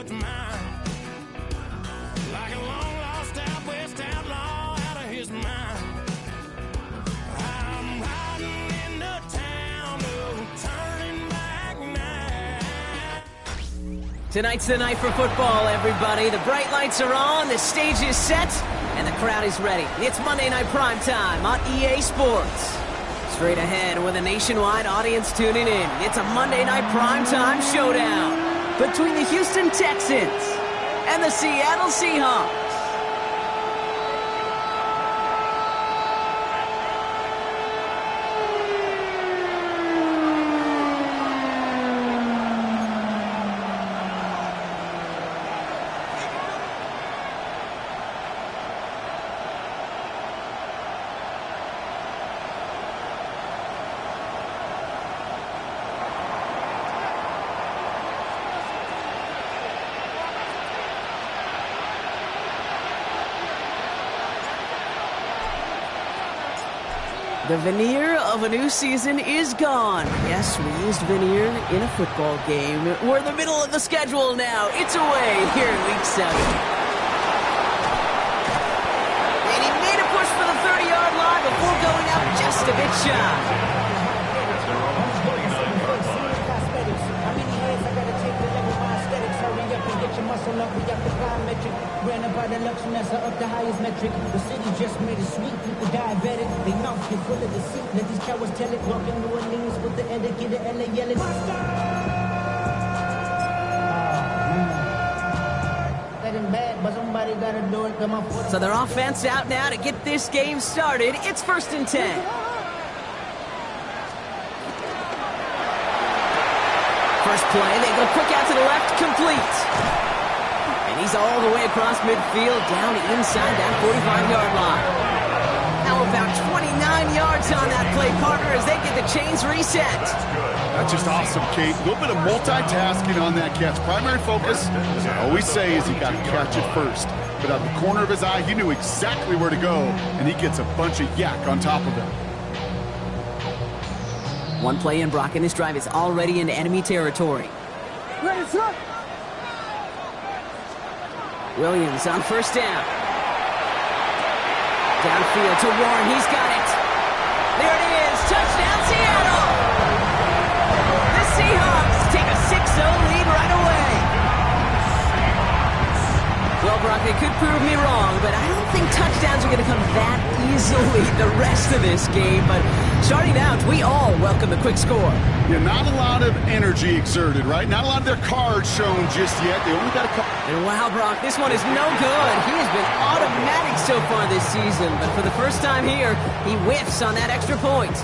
his mind. Like a long-lost out-west outlaw out of his mind. I'm riding into town, no turning back now. Tonight's the night for football, everybody. The bright lights are on, the stage is set, and the crowd is ready. It's Monday Night Primetime on EA Sports. Straight ahead with a nationwide audience tuning in. It's a Monday Night Primetime showdown between the Houston Texans and the Seattle Seahawks. The veneer of a new season is gone. Yes, we used veneer in a football game. We're in the middle of the schedule now. It's away here in Week 7. And he made a push for the 30-yard line before going out just a bit shy. Muscle up, we got the biometric. Ran up by the luxuriness up the highest metric. The city just made it sweet, people diabetic. They mouth get full of deceit. Let these cowards tell it. Walking New Orleans with the etiquette, the LA yelling. That ain't bad, but somebody gotta do it. Come on. So their offense out now to get this game started. It's 1st and 10. First play, they go quick out to the left, complete. And he's all the way across midfield, down inside that 45-yard line. Now about 29 yards on that play, Carter, as they get the chains reset. That's just awesome, Kate. A little bit of multitasking on that catch. Primary focus, as I always say, is you got to catch it first. But out of the corner of his eye, he knew exactly where to go, and he gets a bunch of yak on top of it. One play in, Brock, and this drive is already into enemy territory. Williams on first down. Downfield to Warren. He's got it. There it is. Touchdown, Seattle. The Seahawks take a 6-0 lead right away. Well, Brock, they could prove me wrong, but I don't think touchdowns are going to come that easily the rest of this game. But starting out, we all welcome the quick score. Yeah, not a lot of energy exerted, right? Not a lot of their cards shown just yet. They only got a couple. And wow, Brock, this one is no good. He has been automatic so far this season, but for the first time here, he whiffs on that extra point.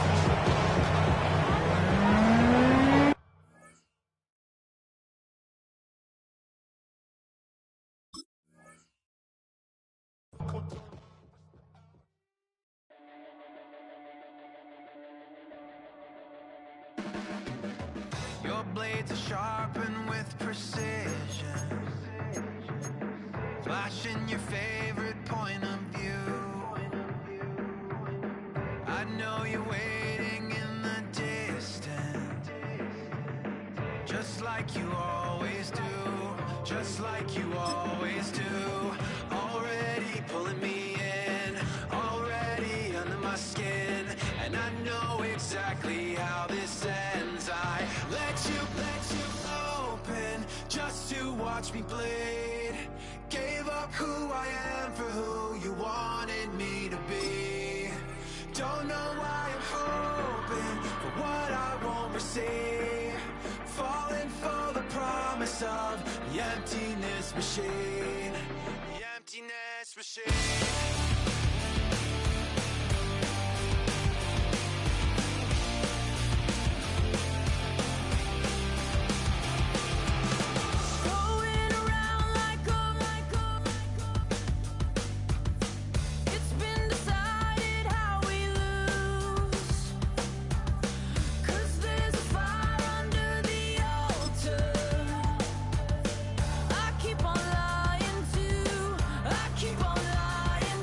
Your blades are sharpened with precision, flashing your favorite point of view. I know you're waiting in the distance, just like you always do, just like you always do. Already pulling me in, already under my skin, and I know exactly how this ends. I let you open just to watch me bleed. Gave up who I am for who you wanted me to be. Don't know why I'm hoping for what I won't receive. Falling for the promise of the emptiness machine. The emptiness machine. Keep on lying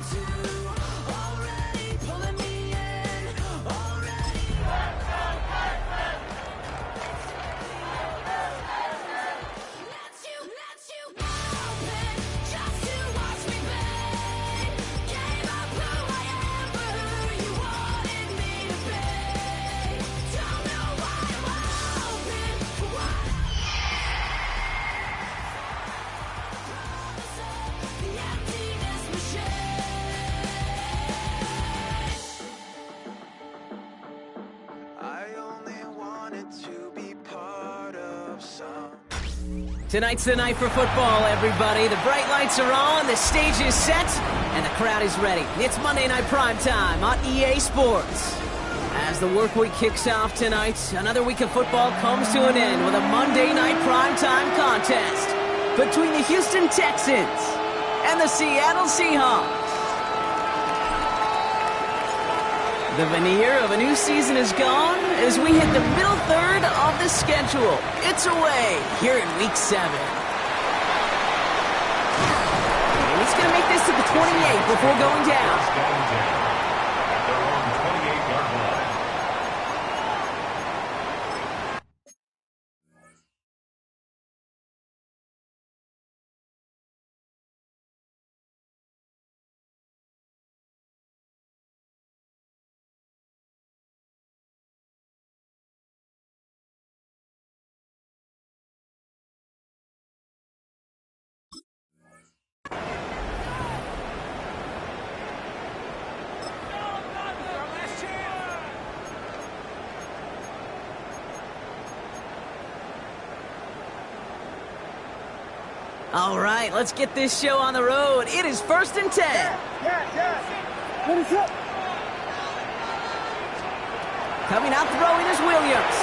Tonight's the night for football, everybody. The bright lights are on, the stage is set, and the crowd is ready. It's Monday Night Primetime on EA Sports. As the work week kicks off tonight, another week of football comes to an end with a Monday Night Primetime contest between the Houston Texans and the Seattle Seahawks. The veneer of a new season is gone as we hit the middle third of the schedule. It's away here in Week 7. And he's going to make this to the 28 before going down. At their own 28-yard line. All right, let's get this show on the road. It is 1st and 10. Coming out throwing is Williams.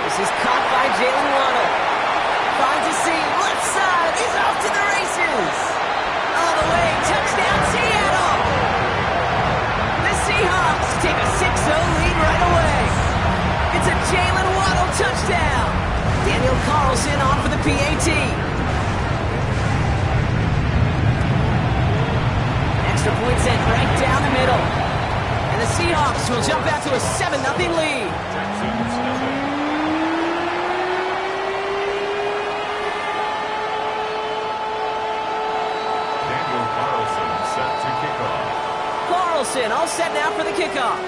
This is caught by Jalen Waddle. Finds a seam, left side. He's off to the races. All the way, touchdown Seattle. The Seahawks take a 6-0 lead right away. It's a Jalen Waddle touchdown. Daniel Carlson on for the PAT. Extra point sent right down the middle. And the Seahawks will jump out to a 7-0 lead. Daniel Carlson set to kick off. Carlson all set now for the kickoff.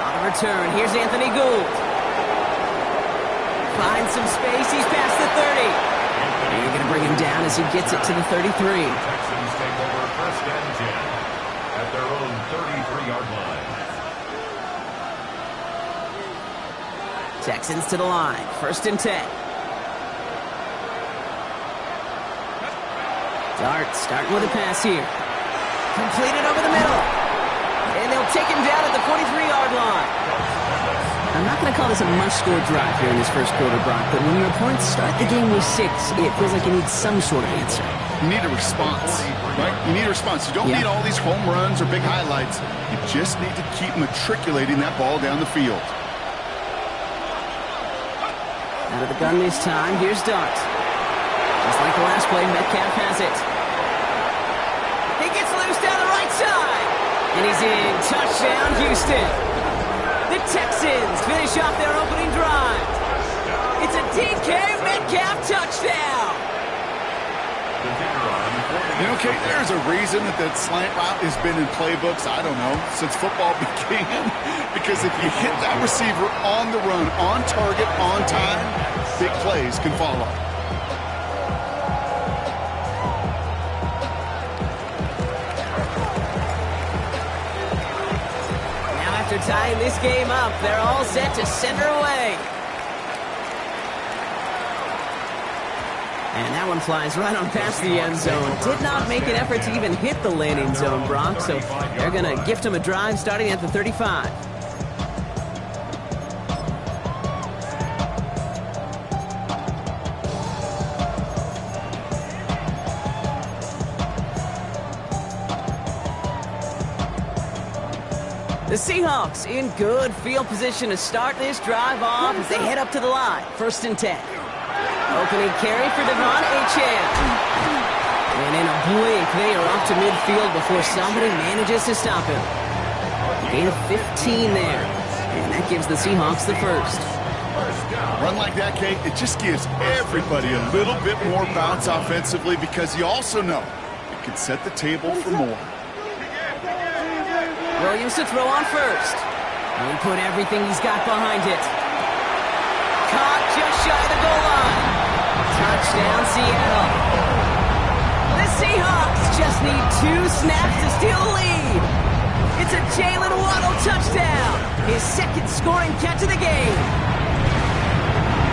On the return, here's Anthony Gould. Finds some space, he's past the 30. And you're going to bring him down as he gets it to the 33. Texans take over 1st and 10 at their own 33-yard line. Texans to the line, 1st and 10. Dart starting with a pass here. Completed over the middle. And they'll take him down at the 43-yard line. I'm not going to call this a must-score drive here in this first quarter, Brock, but when your opponents start the game with 6, it feels like you need some sort of answer. You need a response, right? You need a response. You don't need all these home runs or big highlights. You just need to keep matriculating that ball down the field. Out of the gun this time, here's Dart. Just like the last play, Metcalf has it. He gets loose down the right side. And he's in. Touchdown, Houston. The Texans finish off their opening drive. It's a DK Metcalf touchdown. You know, Kate, there's a reason that slant route has been in playbooks, I don't know, since football began. Because if you hit that receiver on the run, on target, on time, big plays can follow. After tying this game up, they're all set to center away. And that one flies right on past the end zone. Did not make an effort to even hit the landing zone, Brock, so they're going to gift him a drive starting at the 35. The Seahawks in good field position to start this drive off as they head up to the line. 1st and 10. Opening carry for Devon Achane. And in a blink, they are off to midfield before somebody manages to stop him. Gain of 15 there. And that gives the Seahawks the first. Run like that, Kate, it just gives everybody a little bit more bounce offensively because you also know it can set the table for more. Williams to throw on first. And he put everything he's got behind it. Caught just shy of the goal line. Touchdown, Seattle. The Seahawks just need 2 snaps to steal the lead. It's a Jalen Waddle touchdown. His 2nd scoring catch of the game.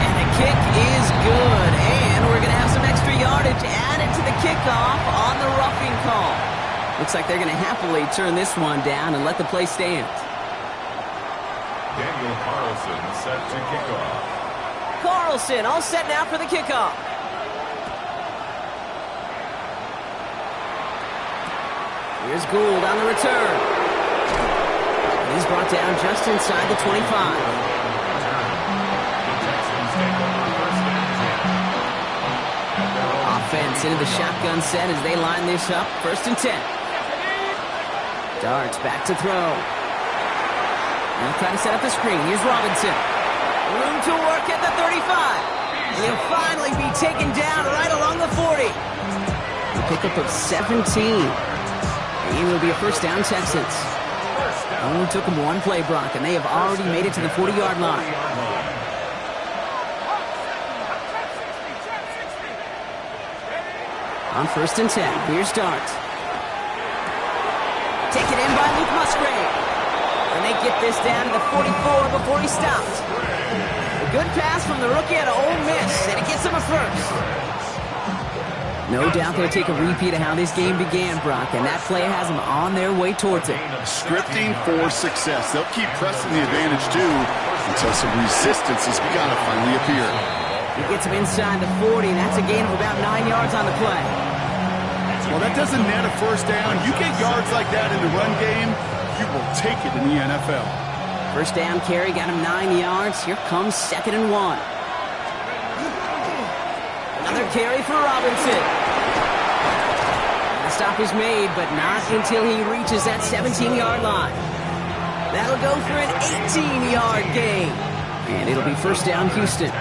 And the kick is good. And we're going to have some extra yardage added to the kickoff on the roughing call. Looks like they're going to happily turn this one down and let the play stand. Daniel Carlson set to kick off. Carlson all set now for the kickoff. Here's Gould on the return. And he's brought down just inside the 25. Offense into the shotgun set as they line this up. 1st and 10. Darts back to throw. They'll try to set up the screen. Here's Robinson. Room to work at the 35. And he'll finally be taken down right along the 40. A pickup of 17. It will be a 1st down, Texans. Only took them one play, Brock, and they have already made it to the 40-yard line. On 1st and 10, here's Dart. Taken in by Luke Musgrave. And they get this down to the 44 before he stopped. A good pass from the rookie out of Ole Miss, and it gets him a 1st. No doubt they'll take a repeat of how this game began, Brock, and that play has them on their way towards it. Scripting for success. They'll keep pressing the advantage, too, until some resistance has begun to finally appear. He gets him inside the 40, and that's a gain of about 9 yards on the play. Well, that doesn't net a 1st down. You get yards like that in the run game, you will take it in the NFL. 1st down carry got him 9 yards. Here comes 2nd and 1. Another carry for Robinson. The stop is made, but not until he reaches that 17-yard line. That'll go for an 18-yard gain. And it'll be 1st down, Houston.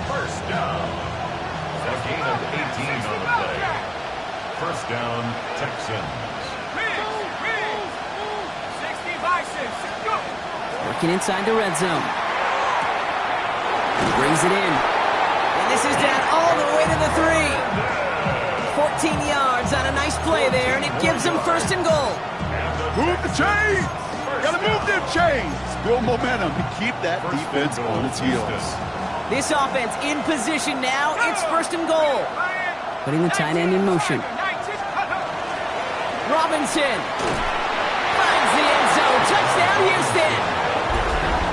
1st down. A gain of 18 on the play. 1st down, Texans. Working inside the red zone. He brings it in. And this is down all the way to the 3. 14 yards on a nice play there, and it gives them 1st and goal. Move the chains! Gotta move them chains! Build momentum and keep that defense on its heels. This offense in position now. It's 1st and goal. Putting the tight end in motion. Robinson finds the end zone. Touchdown, Houston.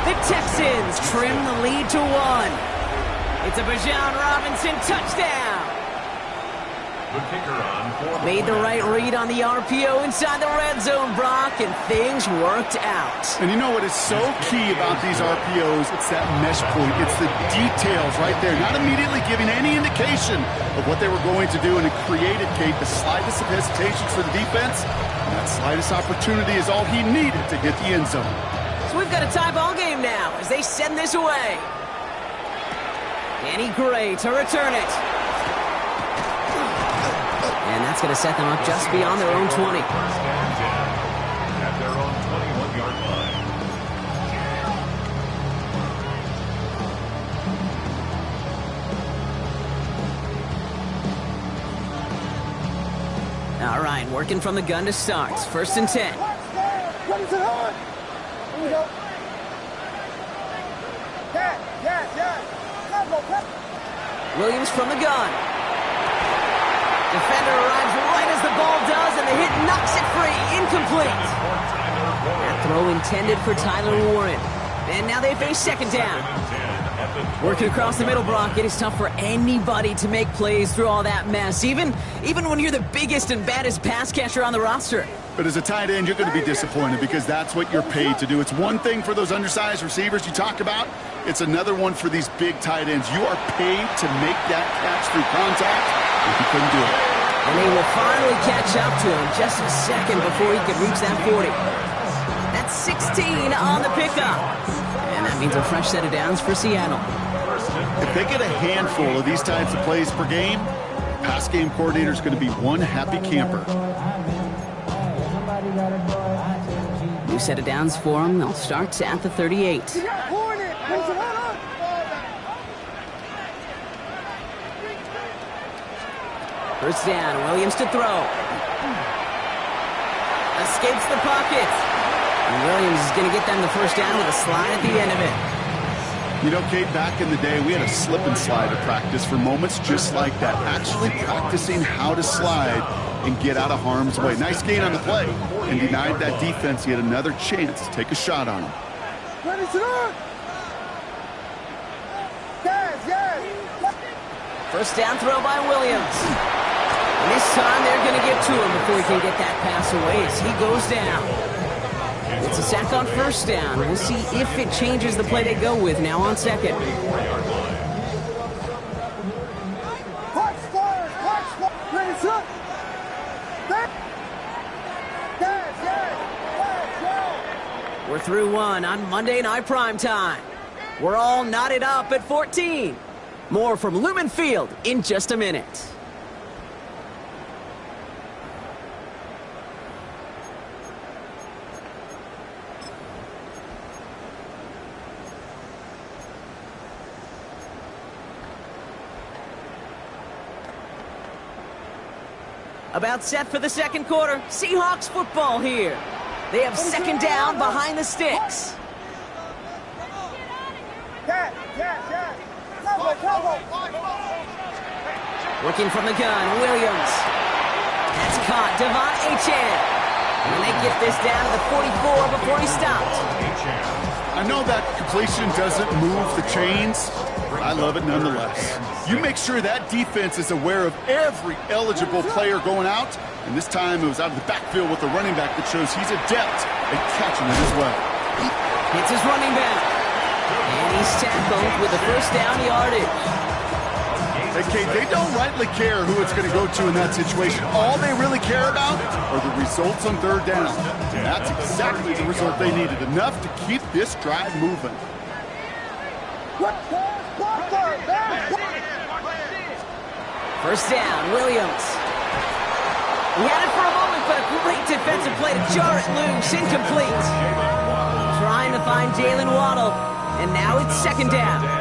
The Texans trim the lead to 1. It's a Bijan Robinson touchdown. The kicker on. Made the right read on the RPO inside the red zone, Brock, and things worked out. And you know what is so key about these RPOs? It's that mesh point. It's the details right there. Not immediately giving any indication of what they were going to do, and it created, Kate, the slightest of hesitations for the defense. And that slightest opportunity is all he needed to hit the end zone. So we've got a tie ball game now as they send this away. Danny Gray to return it. And that's going to set them up just beyond their own 20. 1st and 10 at their own 21-yard line. All right, working from the gun to start. 1st and 10. Williams from the gun. Defender arrives right as the ball does, and the hit knocks it free. Incomplete. That throw intended for Tyler Warren. And now they face 2nd down. Working across the middle, Brock, it is tough for anybody to make plays through all that mess, even when you're the biggest and baddest pass catcher on the roster. But as a tight end, you're going to be disappointed because that's what you're paid to do. It's one thing for those undersized receivers you talk about. It's another one for these big tight ends. You are paid to make that catch through contact, if you couldn't do it. And they will finally catch up to him just a second before he can reach that 40. That's 16 on the pickup. And that means a fresh set of downs for Seattle. If they get a handful of these types of plays per game, pass game coordinator is going to be one happy camper. New set of downs for them. They'll start at the 38. First down, Williams to throw. Escapes the pocket. And Williams is going to get them the first down with a slide at the end of it. You know, Kate, back in the day, we had a slip and slide to practice for moments just like that. Actually practicing how to slide and get out of harm's way. Nice gain on the play. And denied that defense. He had another chance to take a shot on him. First down throw by Williams. And this time they're going to get to him before he can get that pass away as he goes down. It's a sack on first down. We'll see if it changes the play they go with now on second. We're through one on Monday Night Primetime. We're all knotted up at 14. More from Lumen Field in just a minute. About set for the second quarter. Seahawks football here. They have second down behind the sticks. Working from the gun, Williams. That's caught, Devon Achane. And they get this down to the 44 before he stopped. I know that completion doesn't move the chains, but I love it nonetheless. You make sure that defense is aware of every eligible player going out, and this time it was out of the backfield with the running back that shows he's adept at catching it as well. It's his running back. And he's tackled with the first down yardage. Hey, Kate, they don't rightly care who it's going to go to in that situation. All they really care about are the results on third down. And that's exactly the result they needed, enough to keep this drive moving. First down, Williams. He had it for a moment, but a great defensive play to jar it loose, incomplete. Trying to find Jalen Waddle, and now it's second down.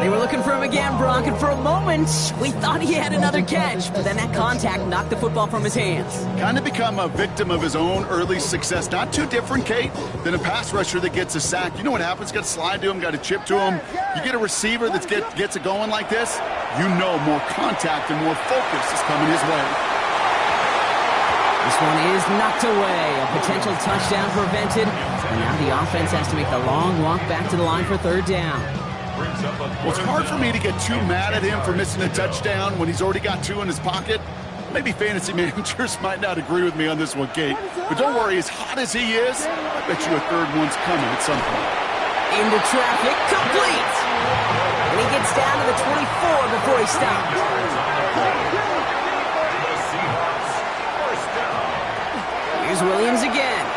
They were looking for him again, Brock, and for a moment, we thought he had another catch, but then that contact knocked the football from his hands. Kind of become a victim of his own early success. Not too different, Kate, than a pass rusher that gets a sack. You know what happens? Got to slide to him, got to chip to him. You get a receiver that gets it going like this, you know more contact and more focus is coming his way. This one is knocked away. A potential touchdown prevented, and now the offense has to make the long walk back to the line for third down. Well, it's hard for me to get too mad at him for missing a touchdown when he's already got two in his pocket. Maybe fantasy managers might not agree with me on this one, Kate. But don't worry, as hot as he is, I bet you a third one's coming at some point. Into traffic, complete! And he gets down to the 24 before he stops. Here's Williams again.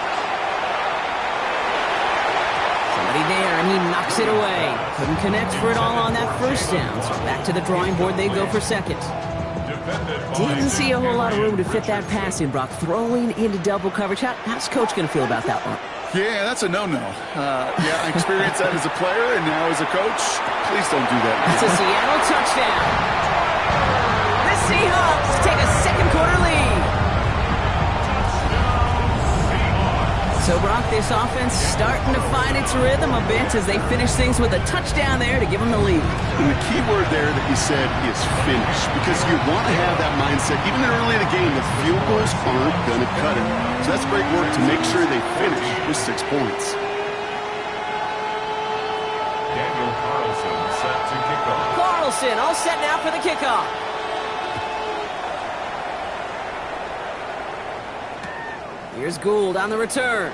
There, and he knocks it away. Couldn't connect for it all on that first down, so back to the drawing board they go for second. Didn't see a whole lot of room to fit that pass in, Brock. Throwing into double coverage. How's Coach going to feel about that one? Yeah, that's a no-no. Yeah, I experienced that as a player and now as a coach. Please don't do that. That's a Seattle touchdown. The Seahawks take a second quarter lead. So, Brock, this offense starting to find its rhythm a bit as they finish things with a touchdown there to give them the lead. And the key word there that you said is finish, because you want to have that mindset. Even early in the game, the field goals aren't going to cut it. So that's great work to make sure they finish with 6 points. Daniel Carlson set to kick off. Carlson all set now for the kickoff. Here's Gould on the return.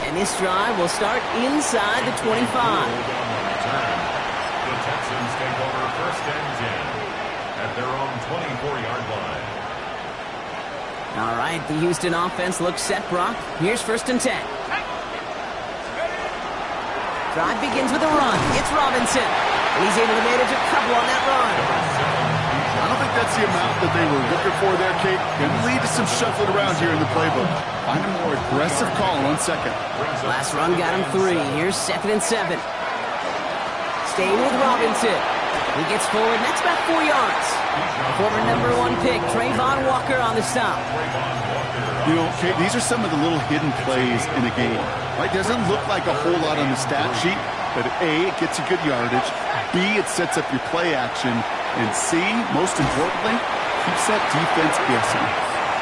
And this drive will start inside the 25. The Texans take over first and 10 at their own 24-yard line. All right, the Houston offense looks set, Brock. Here's first and 10. Drive begins with a run. It's Robinson. And he's able to manage a couple on that run. I don't think that's the amount that they were looking for there, Kate. Going to lead to some shuffling around here in the playbook. Find a more aggressive call on second. Last run got him 3. Here's second and 7. Staying with Robinson. He gets forward, and that's about 4 yards. Former #1 pick, Trayvon Walker on the stop. Trayvon Walker You know, Kate, these are some of the little hidden plays in a game. Right? Doesn't look like a whole lot on the stat sheet, but A, it gets you good yardage. B, it sets up your play action. And C, most importantly, keeps that defense guessing.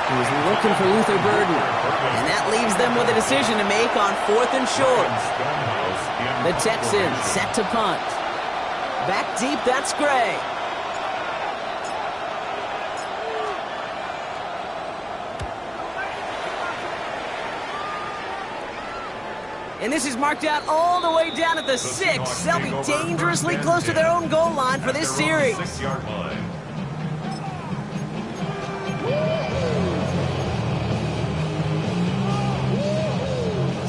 He was looking for Luther Burden. And that leaves them with a decision to make on 4th and short. The Texans set to punt. Back deep, that's Gray. And this is marked out all the way down at the 6. They'll be dangerously close to their own goal line for this series. 6-yard line.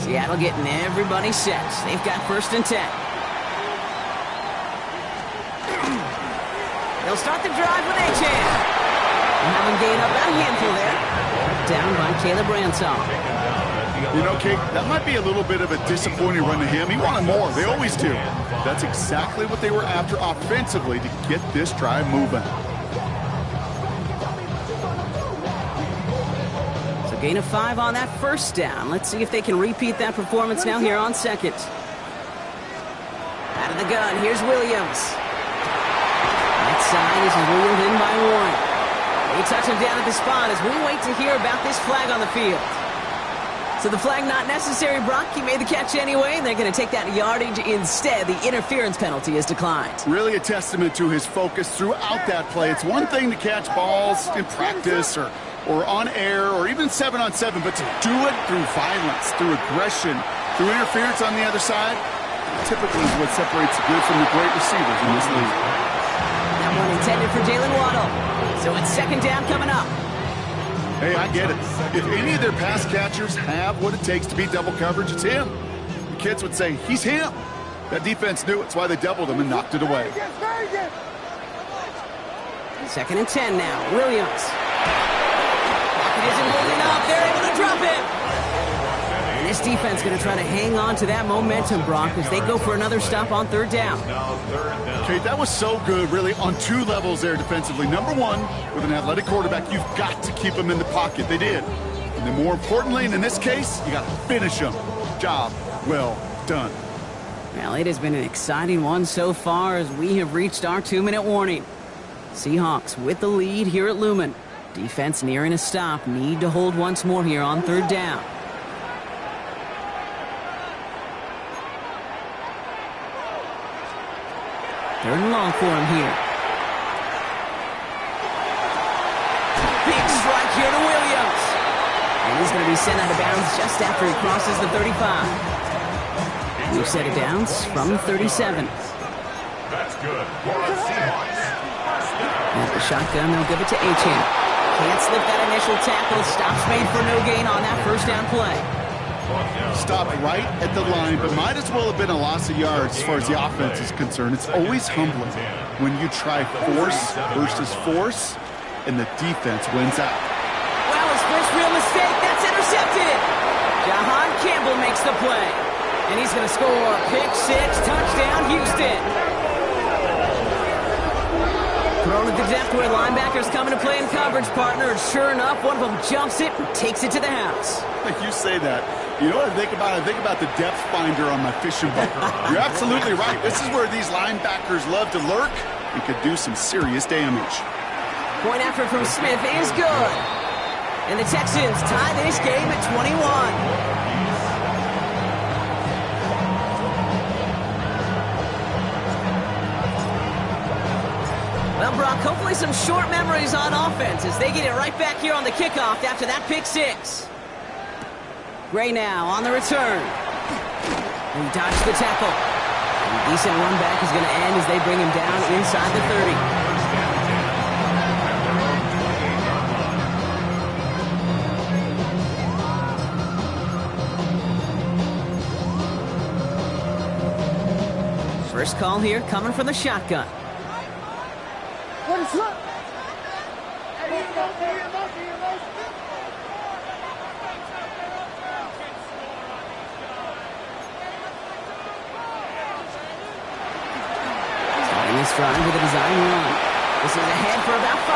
Seattle getting everybody set. They've got 1st and 10. They'll start the drive with Achane. Have him gain up about a handful there. Down by Caleb Bransall. You know, Kate, that might be a little bit of a disappointing run to him. He wanted more. They always do. That's exactly what they were after offensively to get this drive moving. So gain of 5 on that 1st down. Let's see if they can repeat that performance now here on 2nd. Out of the gun, here's Williams. That side is wheeled in by Warren. They touch him down at the spot as we wait to hear about this flag on the field. So the flag not necessary, Brock. He made the catch anyway, and they're going to take that yardage instead. The interference penalty is declined. Really a testament to his focus throughout that play. It's one thing to catch balls in practice or on air or even 7-on-7, but to do it through violence, through aggression, through interference on the other side, typically is what separates the good from the great receivers in this league. That one intended for Jalen Waddle. So it's 2nd down coming up. Hey, I get it. If any of their pass catchers have what it takes to beat double coverage, it's him. The kids would say, he's him. That defense knew it. It's why they doubled him and knocked it away. 2nd and 10 now. Williams. Pocket isn't holding up. They're able to drop it. And this defense going to try to hang on to that momentum, Brock, as they go for another stop on 3rd down. Okay, that was so good, really, on 2 levels there defensively. Number 1, with an athletic quarterback, you've got to keep him in the pocket. They did. And then more importantly, and in this case, you got to finish him. Job well done. Well, it has been an exciting one so far as we have reached our 2-minute warning. Seahawks with the lead here at Lumen. Defense nearing a stop. Need to hold once more here on 3rd down. 3rd and long for him here. Big strike here to Williams. And he's going to be sent out of bounds just after he crosses the 35. New set of downs from 37. That's good. At the shotgun, they'll give it to Achane. Can't slip that initial tackle. Stops made for no gain on that 1st down play. Stopped right at the line, but might as well have been a loss of yards as far as the offense is concerned. It's always humbling when you try force versus force, and the defense wins out. Well, his first real mistake, that's intercepted. Jahan Campbell makes the play. And he's going to score. Pick 6, touchdown, Houston. Thrown at the depth where linebackers coming to play in coverage, partner. And sure enough, one of them jumps it and takes it to the house. You say that. You know what I think about? I think about the depth finder on my fishing boat. You're absolutely right. This is where these linebackers love to lurk and could do some serious damage. Point effort from Smith is good. And the Texans tie this game at 21. Well, Brock, hopefully some short memories on offense as they get it right back here on the kickoff after that pick 6. Gray now on the return. He dodged the tackle. And a decent run back is going to end as they bring him down inside the 30. First call here coming from the shotgun. What is up? Starting this drive with a design run. This is ahead for about 5.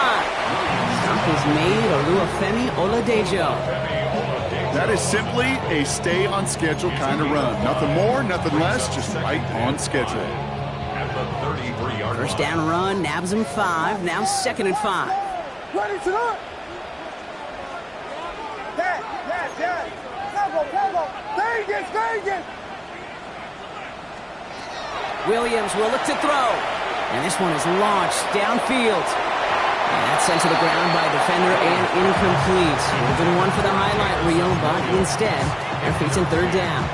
Stop is made Oluwafemi Oladejo. That is simply a stay-on-schedule kind of run. Nothing more, nothing less, just right on schedule. At the 33-yard First down run, nabs him 5, now 2nd and 5. Ready to look. Yes. Tempo. Vegas. Williams will look to throw. And this one is launched downfield. And that's sent to the ground by a defender and incomplete. Would have been one for the highlight reel, but instead, they're facing 3rd down.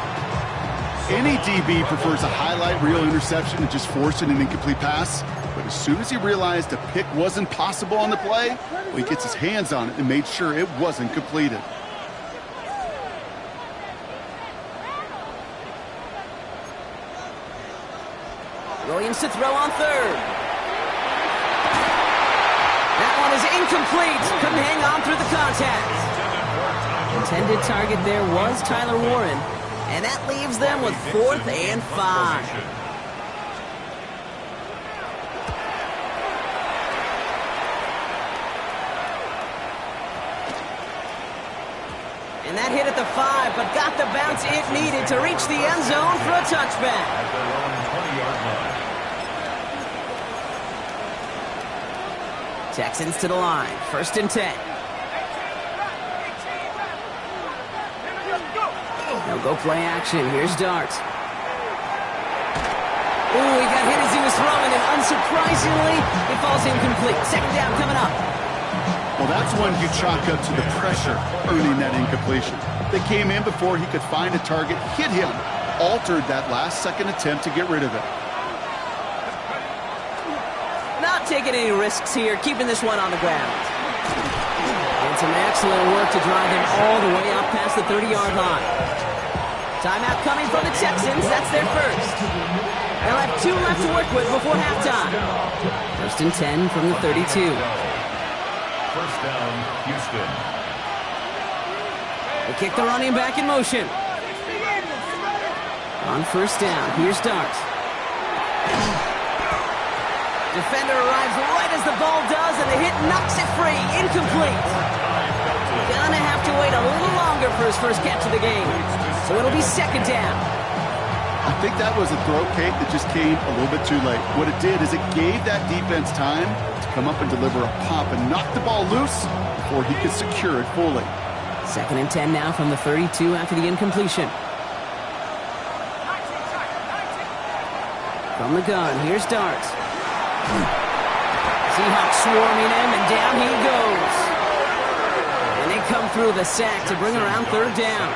Any DB prefers a highlight reel interception to just forcing an incomplete pass. But as soon as he realized a pick wasn't possible on the play, well, he gets his hands on it and made sure it wasn't completed. Williams to throw on 3rd. That one is incomplete. Couldn't hang on through the contact. Intended target there was Tyler Warren. And that leaves them with 4th and 5. And that hit at the 5, but got the bounce it needed to reach the end zone for a touchback. at their own 20-yard line. Texans to the line. 1st and 10. No go play action. Here's Dart. Ooh, he got hit as he was throwing, and unsurprisingly, it falls incomplete. 2nd down coming up. Well, that's one you chalk up to the pressure earning that incompletion. They came in before he could find a target, hit him, altered that last-second attempt to get rid of it. Not taking any risks here, keeping this one on the ground. And some excellent work to drive them all the way up past the 30-yard line. Timeout coming from the Texans. That's their first. They'll have 2 left to work with before halftime. 1st and 10 from the 32. First down, Houston. They kick the running back in motion. On 1st down, here's Dart. Defender arrives right as the ball does, and the hit knocks it free. Incomplete. Gonna have to wait a little longer for his first catch of the game. So it'll be 2nd down. I think that was a throw, Kate, that just came a little bit too late. What it did is it gave that defense time to come up and deliver a pop and knock the ball loose before he could secure it fully. 2nd and 10 now from the 32 after the incompletion. From the gun, here's Dart. Seahawks swarming him, and down he goes. And they come through the sack to bring around 3rd down.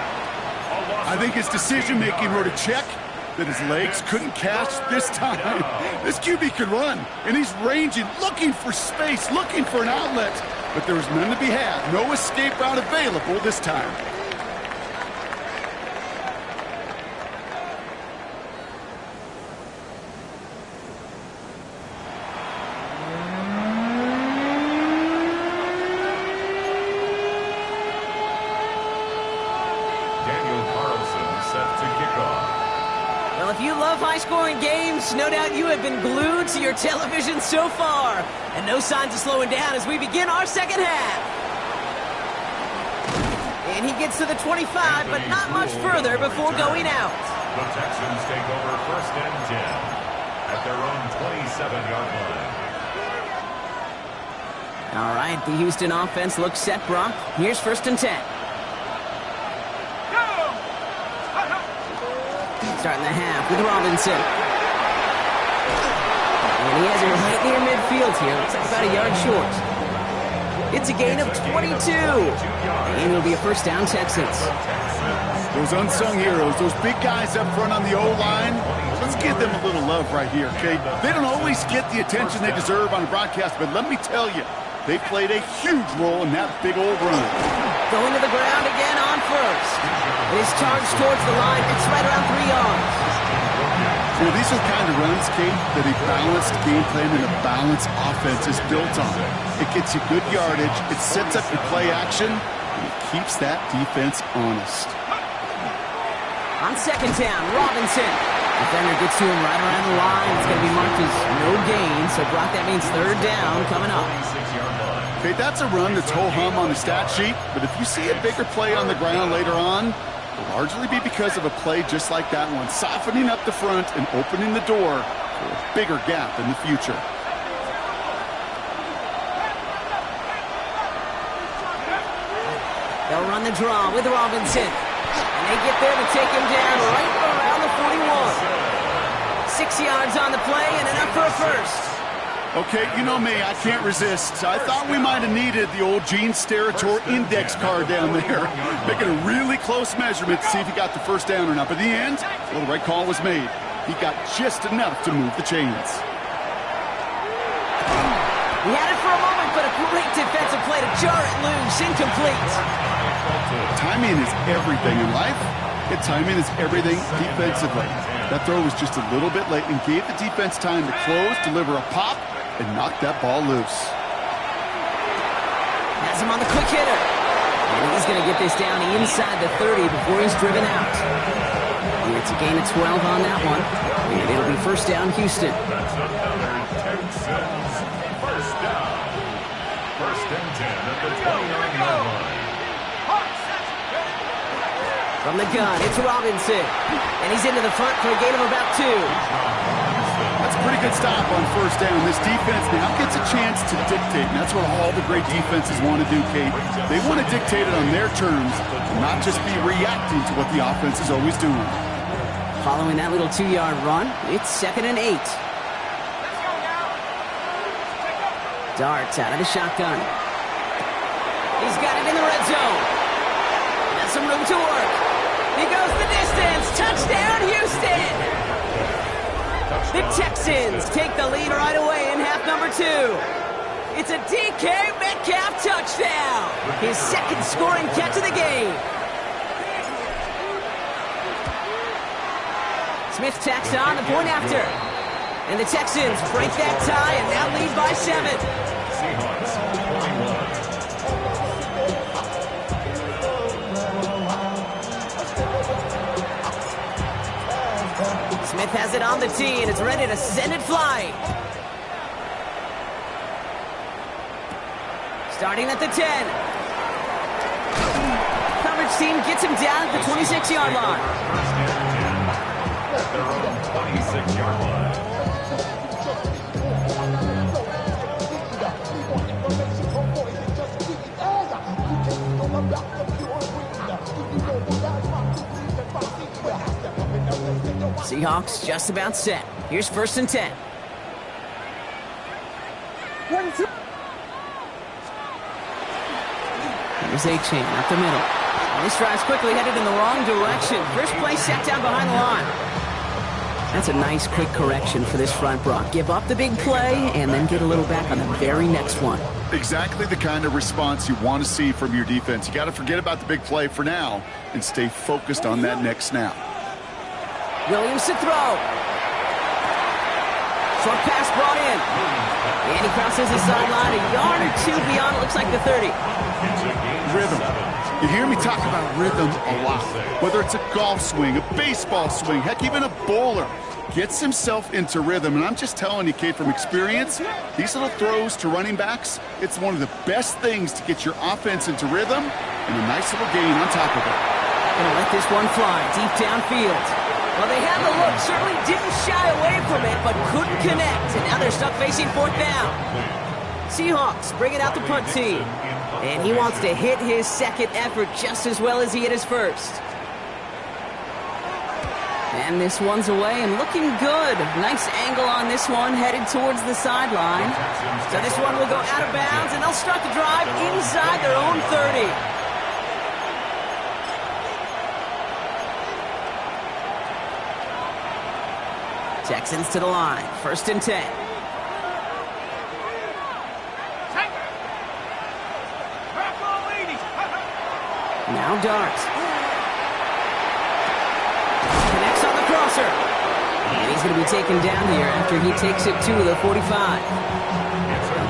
I think his decision-making wrote a check that his legs couldn't catch this time. This QB could run, and he's ranging, looking for space, looking for an outlet. But there was none to be had. No escape route available this time. If you love high-scoring games, no doubt you have been glued to your television so far. And no signs of slowing down as we begin our 2nd half. And he gets to the 25, but not much further before going out. The Texans take over 1st and 10 at their own 27-yard line. All right, the Houston offense looks set, Brock. Here's 1st and 10. Starting the half with Robinson. And he has it right near midfield here. Looks like about a yard short. It's a gain of 22. And it'll be a 1st down, Texans. Those unsung heroes, those big guys up front on the O-line, let's give them a little love right here, okay? They don't always get the attention they deserve on the broadcast, but let me tell you, they played a huge role in that big old run. Going to the ground again on 1st. It is charged towards the line. It's right around 3 yards. You know, these are the kind of runs, Kate, that a balanced game plan and a balanced offense is built on. It gets you good yardage, it sets up your play action, and it keeps that defense honest. On 2nd down, Robinson. Defender gets to him right around the line. It's going to be marked as no gain. So, Brock, that means 3rd down coming up. 26-yard line. Okay, that's a run that's ho-hum on the stat sheet, but if you see a bigger play on the ground later on, it'll largely be because of a play just like that one, softening up the front and opening the door for a bigger gap in the future. They'll run the draw with Robinson. And they get there to take him down right around the 41. 6 yards on the play and enough for a first. Okay, you know me, I can't resist. I thought we might have needed the old Gene Steratore index card down there, making a really close measurement to see if he got the first down or not. But in the end, well, the right call was made. He got just enough to move the chains. He had it for a moment, but a great defensive play to jar it loose. Incomplete. Timing is everything in life, and timing is everything defensively. That throw was just a little bit late and gave the defense time to close, deliver a pop, and knock that ball loose. Has him on the quick hitter. And he's going to get this down inside the 30 before he's driven out. And it's a gain of 12 on that one. And it'll be first down, Houston. That's another Texans first down. First and 10 at the 29-yard line. From the gun, it's Robinson. And he's into the front for a gain of about 2. That's a pretty good stop on first down. This defense now gets a chance to dictate, and that's what all the great defenses want to do, Kate. They want to dictate it on their terms and not just be reacting to what the offense is always doing. Following that little 2-yard run, it's 2nd and 8. Darts out of the shotgun. He's got it in the red zone. Has some room to work. He goes the distance. Touchdown, Houston! The Texans take the lead right away in half number 2. It's a DK Metcalf touchdown. His second scoring catch of the game. Smith tacks on the point after. And the Texans break that tie and now lead by 7. Seahawks 21. Smith has it on the tee and is ready to send it flying. Starting at the 10. Coverage team gets him down at the 26-yard line. At their own 26-yard line. Seahawks just about set. Here's 1st and 10. Here's A-Chain up the middle. And this drive's quickly headed in the wrong direction. First play set down behind the line. That's a nice quick correction for this front, Brock. Give up the big play and then get a little back on the very next one. Exactly the kind of response you want to see from your defense. You got to forget about the big play for now and stay focused on that next snap. Williams to throw. Short pass brought in. And he crosses the sideline a yard or 2 beyond, it looks like the 30. Rhythm. You hear me talk about rhythm a lot. Whether it's a golf swing, a baseball swing, heck, even a bowler gets himself into rhythm. And I'm just telling you, Kate, from experience, these little throws to running backs, it's one of the best things to get your offense into rhythm and a nice little gain on top of it. Gonna let this one fly deep downfield. Well, they had the look, certainly didn't shy away from it, but couldn't connect. And now they're stuck facing 4th down. Seahawks bringing out the punt team. And he wants to hit his second effort just as well as he hit his first. And this one's away and looking good. Nice angle on this one, headed towards the sideline. So this one will go out of bounds, and they'll start the drive inside their own 30. Texans to the line. 1st and 10. Now Dart. Connects on the crosser. And he's going to be taken down here after he takes it to the 45.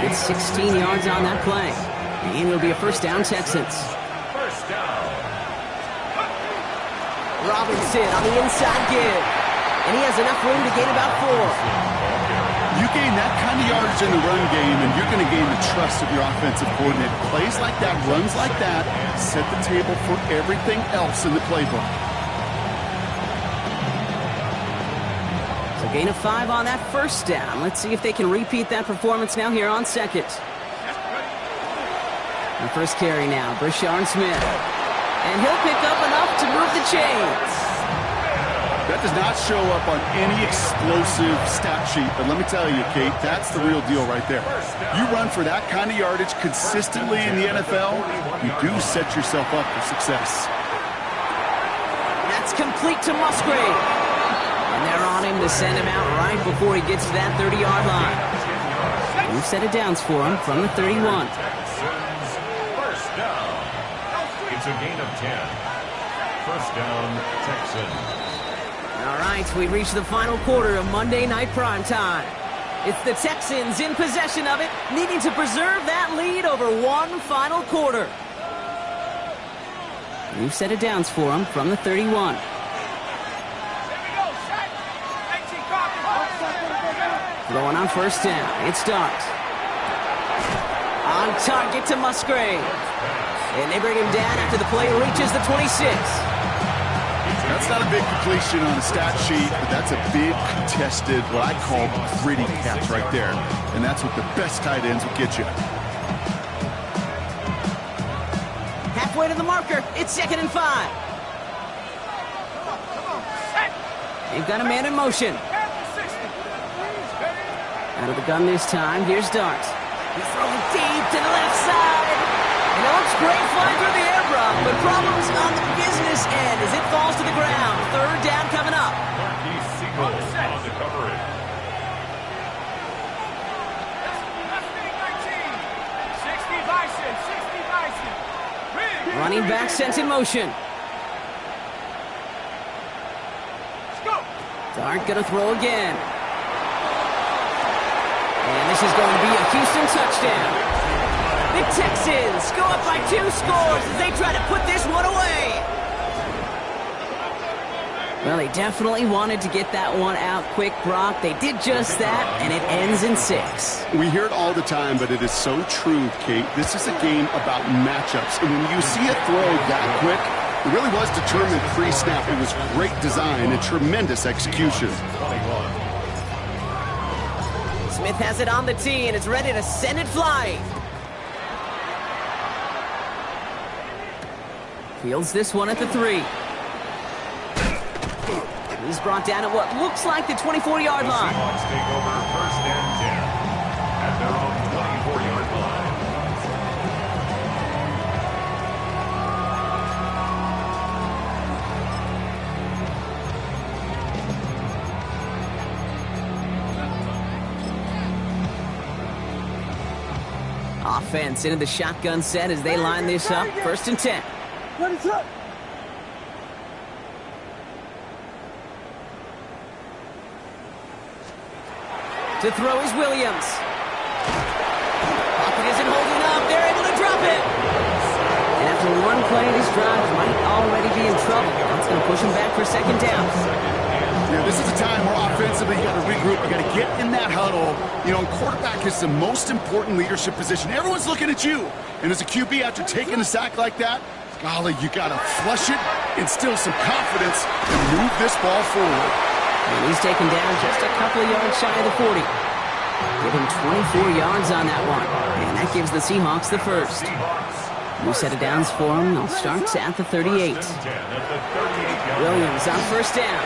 Good 16 yards on that play. And it'll be a first down, Texans. First down. Robinson on the inside give. And he has enough room to gain about 4. You gain that kind of yardage in the run game, and you're going to gain the trust of your offensive coordinator. Plays like that, runs like that, set the table for everything else in the playbook. So gain of 5 on that first down. Let's see if they can repeat that performance now here on second. The first carry now, Brashard Smith. And he'll pick up enough to move the chains. That does not show up on any explosive stat sheet, but let me tell you, Kate, that's the real deal right there. You run for that kind of yardage consistently in the NFL, you do set yourself up for success. That's complete to Musgrave. And they're on him to send him out right before he gets to that 30-yard line. New set of downs for him from the 31. First down. It's a gain of 10. First down, Texans. All right, we reached the final quarter of Monday Night Primetime. It's the Texans in possession of it, needing to preserve that lead over one final quarter. New set of downs for him from the 31. Throwing on first down, it's Dart. On target to Musgrave. And they bring him down after the play reaches the 26. That's not a big completion on the stat sheet, but that's a big contested, what I call gritty catch right there. And that's what the best tight ends will get you. Halfway to the marker, it's 2nd and 5. They've got a man in motion. Out of the gun this time, here's Dart. He's throwing deep to the left side. And it looks great flying through the air, but problems on the business end as it falls to the ground. 3rd down coming up. Marquis Siegel on the coverage. Running back sent in motion. Dart gonna throw again. And this is going to be a Houston touchdown. The Texans go up by 2 scores as they try to put this one away. Well, they definitely wanted to get that one out quick, Brock. They did just that, and it ends in 6. We hear it all the time, but it is so true, Kate. This is a game about matchups. And when you see a throw that quick, it really was determined pre-snap. It was great design and tremendous execution. Smith has it on the tee, and it's ready to send it flying. Fields this one at the 3. He's brought down at what looks like the 24-yard line. The Seahawks take over 1st and 10 at their own 24-yard line. Offense into the shotgun set as they line this up. 1st and 10. To throw is Williams. Pocket isn't holding up. They're able to drop it. And after one play, this drive might already be in trouble. That's going to push him back for 2nd down. Yeah, this is a time where offensively you got to regroup. You got to get in that huddle. You know, quarterback is the most important leadership position. Everyone's looking at you. And as a QB, after taking a sack like that, golly, you got to flush it, instill some confidence, and move this ball forward. And he's taken down just a couple of yards shy of the 40. Give him 24 yards on that one. And that gives the Seahawks the first. New set of downs for him. They'll start at the 38. Williams on 1st down.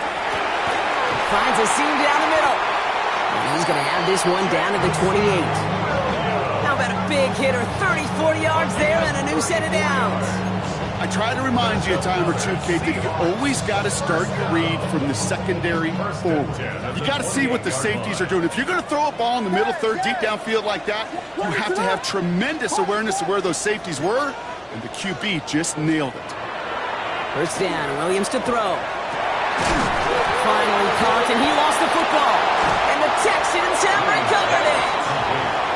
Finds a seam down the middle. And he's going to have this one down to the 28. How about a big hitter? 30, 40 yards there and a new set of downs. I try to remind you a time or two, Kate, that you always got to start your read from the secondary forward. You got to see what the safeties are doing. If you're going to throw a ball in the middle third, deep downfield like that, you have to have tremendous awareness of where those safeties were, and the QB just nailed it. 1st down, Williams to throw. Finally caught, and he lost the football. And the Texans have recovered it.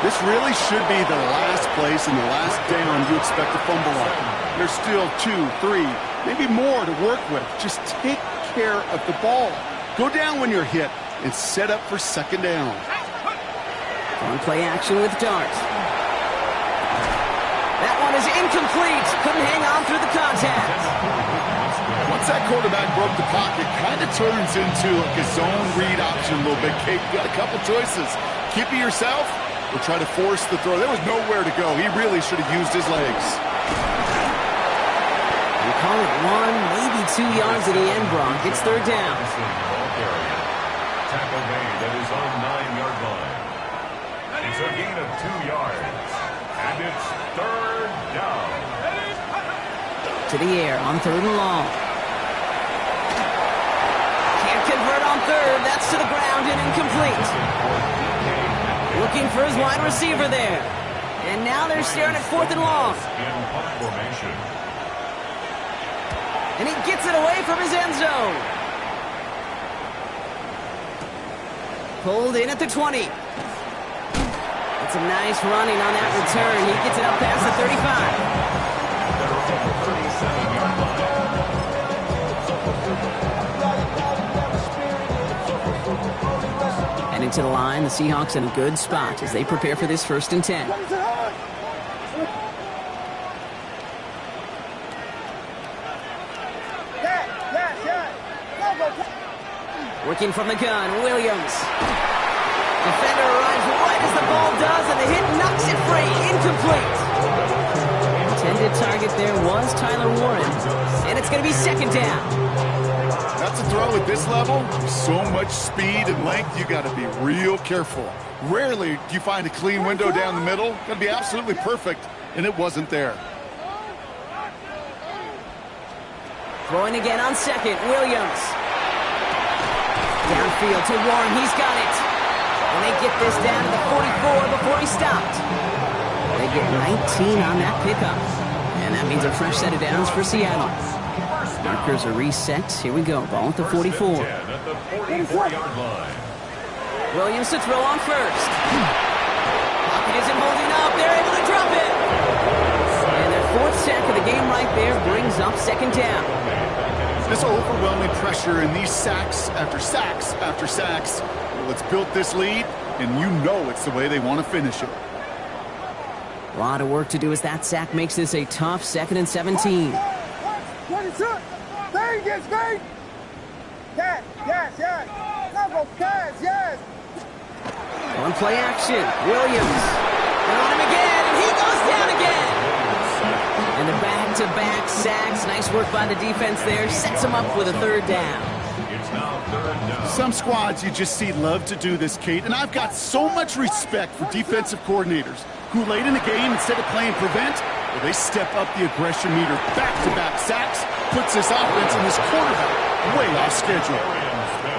This really should be the last place and the last down you expect to fumble on. There's still 2, 3, maybe more to work with. Just take care of the ball. Go down when you're hit and set up for 2nd down. On play action with Dart. That one is incomplete. Couldn't hang on through the contact. Once that quarterback broke the pocket, kind of turns into like a zone read option a little bit, Kate. You got a couple choices. Keep it yourself or try to force the throw. There was nowhere to go. He really should have used his legs. We call it 1, maybe 2 yards at the end, Brock. It's third down. Tackle made at his own 9-yard line. It's a gain of 2 yards. And it's third down. To the air on third and long. Can't convert on third. That's to the ground and incomplete. Looking for his wide receiver there. And now they're staring at fourth and long. In punt formation. And he gets it away from his end zone. Pulled in at the 20. It's a nice running on that return. He gets it up past the 35. Heading to the line, the Seahawks in a good spot as they prepare for this 1st and 10. Working from the gun, Williams. Defender arrives right as the ball does, and the hit knocks it free. Incomplete. Intended target there was Tyler Warren, and it's going to be 2nd down. That's a throw at this level. So much speed and length, you got to be real careful. Rarely do you find a clean window down the middle. Got to be absolutely perfect, and it wasn't there. Throwing again on 2nd, Williams. Downfield to Warren, he's got it. And they get this down to the 44 before he stopped. They get 19 on that pickup. And that means a fresh set of downs for Seattle. Markers are reset. Here we go. Ball at the 44. At the 44-yard line. Williams to throw on first. Pocket isn't holding up. They're able to drop it. And their 4th sack of the game right there brings up 2nd down. This overwhelming pressure and these sacks after sacks after sacks. Well, it's built this lead, and you know it's the way they want to finish it. A lot of work to do as that sack makes this a tough 2nd and 17. 22. There he gets big. Yes, yes, yes. Double pass, yes. On play action, Williams. And on him again, and he goes down again. And the back-to-back sacks. Nice work by the defense there. Sets him up with a 3rd down. It's now 3rd down. Some squads you just see love to do this, Kate, and I've got so much respect for defensive coordinators who late in the game, instead of playing prevent, well, they step up the aggression meter. Back-to-back sacks puts this offense and this quarterback way off schedule.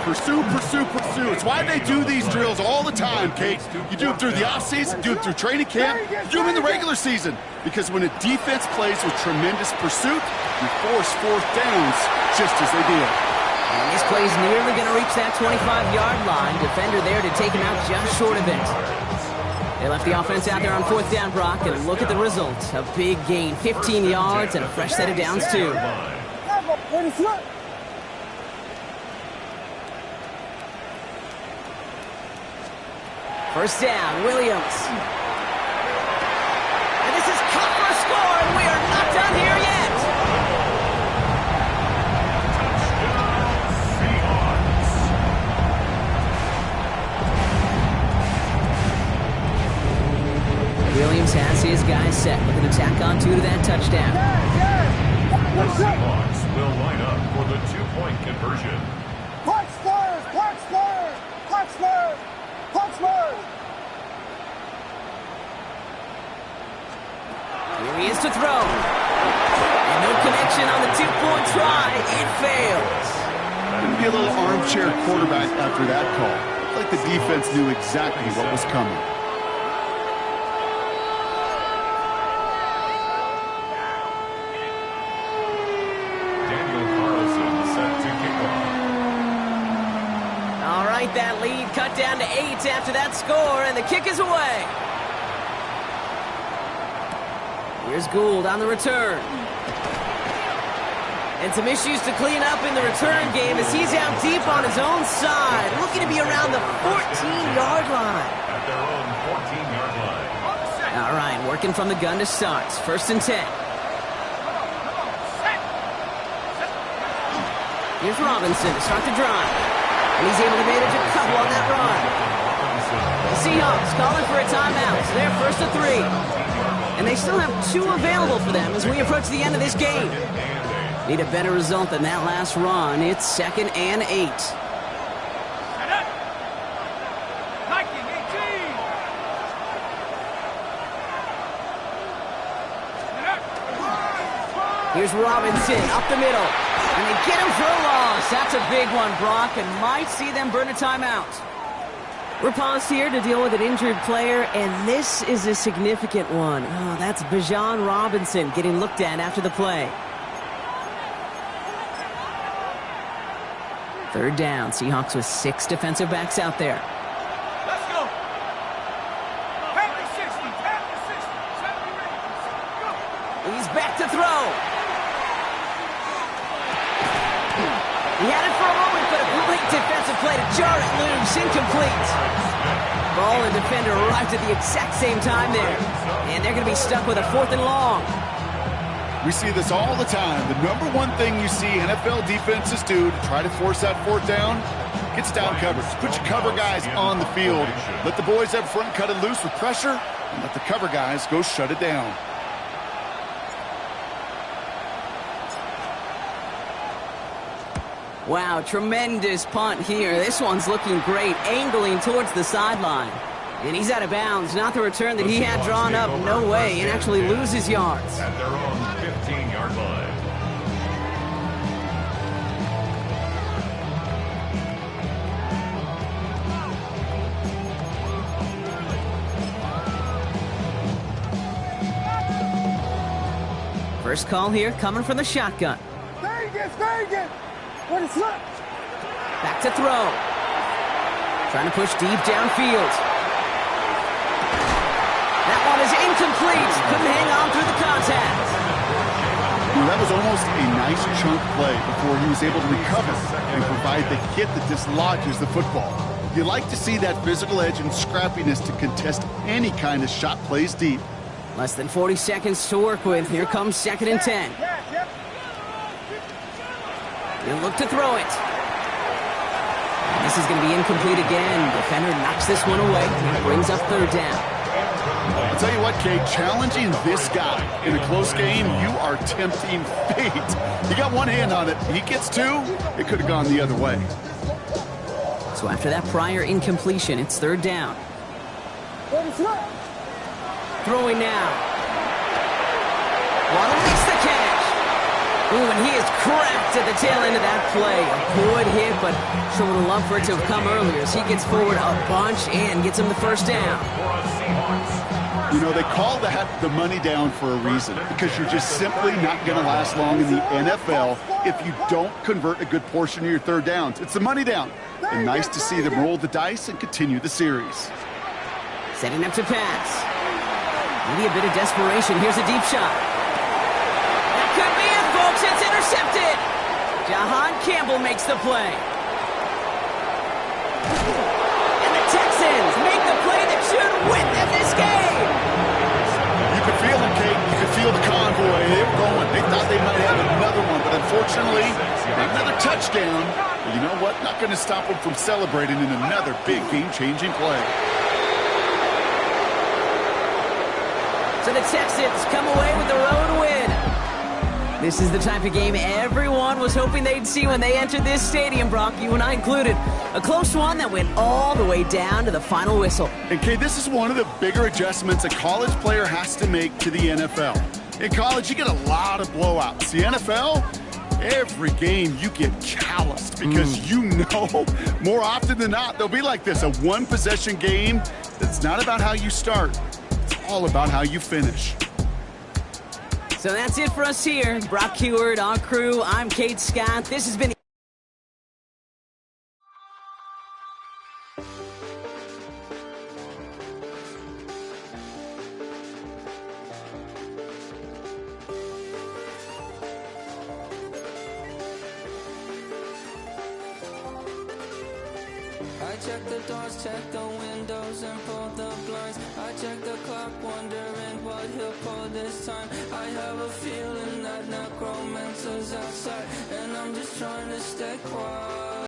Pursue, pursue, pursue. It's why they do these drills all the time, Kate. You do it through the offseason, do it through training camp, you do them in the regular season. Because when a defense plays with tremendous pursuit, you force 4th downs just as they did. And this play's nearly going to reach that 25-yard line. Defender there to take him out just short of it. They left the offense out there on 4th down, Brock, and look at the result. A big gain, 15 yards, and a fresh set of downs, too. First down, Williams. And this is cut for a score, and we are not done here yet. Williams has his guys set with an attack on 2 to that touchdown. The Seahawks will line up for the 2-point conversion. Punch first, punch first, punch first, punch first. Here he is to throw. And no connection on the 2-point try. It fails. Gonna be a little armchair quarterback after that call. Looked like the defense knew exactly what was coming. That lead cut down to 8 after that score, and the kick is away. Here's Gould on the return. And some issues to clean up in the return game as he's out deep on his own side, looking to be around the 14-yard line. At their own Working from the gun to start. 1st and 10. Here's Robinson to start the drive. And he's able to manage a couple on that run. The Seahawks calling for a timeout. So they're 1st and 3. And they still have 2 available for them as we approach the end of this game. Need a better result than that last run. It's 2nd and 8. Here's Robinson up the middle. And they get him for a loss. That's a big one, Brock, and might see them burn a timeout. We're paused here to deal with an injured player, and this is a significant one. Oh, that's Bijan Robinson getting looked at after the play. 3rd down. Seahawks with 6 defensive backs out there. Let's go. Half the 60. Half the 60. He's back to throw. He had it for a moment, but a great defensive play to jar it loose. Incomplete. Ball and defender arrived at the exact same time there. And they're going to be stuck with a 4th and long. We see this all the time. The number one thing you see NFL defenses do to try to force that 4th down, gets down coverage. Put your cover guys on the field. Let the boys up front cut it loose with pressure, and let the cover guys go shut it down. Wow, tremendous punt here. This one's looking great, angling towards the sideline. And he's out of bounds. Not the return that he had drawn up. No way. And actually loses yards. At their own 15-yard line. First call here coming from the shotgun. Vegas. What is up? Back to throw. Trying to push deep downfield. That one is incomplete. Couldn't hang on through the contact. Well, that was almost a nice chunk play before he was able to recover and provide the hit that dislodges the football. You like to see that physical edge and scrappiness to contest any kind of shot plays deep. Less than 40 seconds to work with. Here comes 2nd and 10. He'll look to throw it. This is going to be incomplete again. Defender knocks this one away. It brings up 3rd down. I'll tell you what, Kate, challenging this guy in a close game, you are tempting fate. You got one hand on it. He gets 2. It could have gone the other way. So after that prior incompletion, it's 3rd down. Throwing now. Want to miss the catch. Ooh, and he is cracked at the tail end of that play. A good hit, but someone would love for it to have come earlier as he gets forward a bunch and gets him the 1st down. You know, they call that the money down for a reason, because you're just simply not going to last long in the NFL if you don't convert a good portion of your 3rd downs. It's the money down. And nice to see them roll the dice and continue the series. Setting up to pass. Maybe a bit of desperation. Here's a deep shot. That could be it, folks. It's intercepted. Jahan Campbell makes the play. And the Texans make the play that should win them this game. You could feel them, Kate. You could feel the convoy. They were going. They thought they might have another one, but unfortunately, another touchdown. But you know what? Not going to stop them from celebrating in another big game-changing play. So the Texans come away with the road win. This is the type of game everyone was hoping they'd see when they entered this stadium, Brock, you and I included. A close one that went all the way down to the final whistle. And, Kate, this is one of the bigger adjustments a college player has to make to the NFL. In college, you get a lot of blowouts. The NFL, every game you get calloused because you know more often than not they'll be like this, a one-possession game that's not about how you start. It's all about how you finish. So that's it for us here. Brock Heward, our crew. I'm Kate Scott. This has been... I check the doors, check the windows, and pull the blinds. I check the clock, wondering what he'll pull this time. I have a feeling that necromancer's outside, and I'm just trying to stay quiet.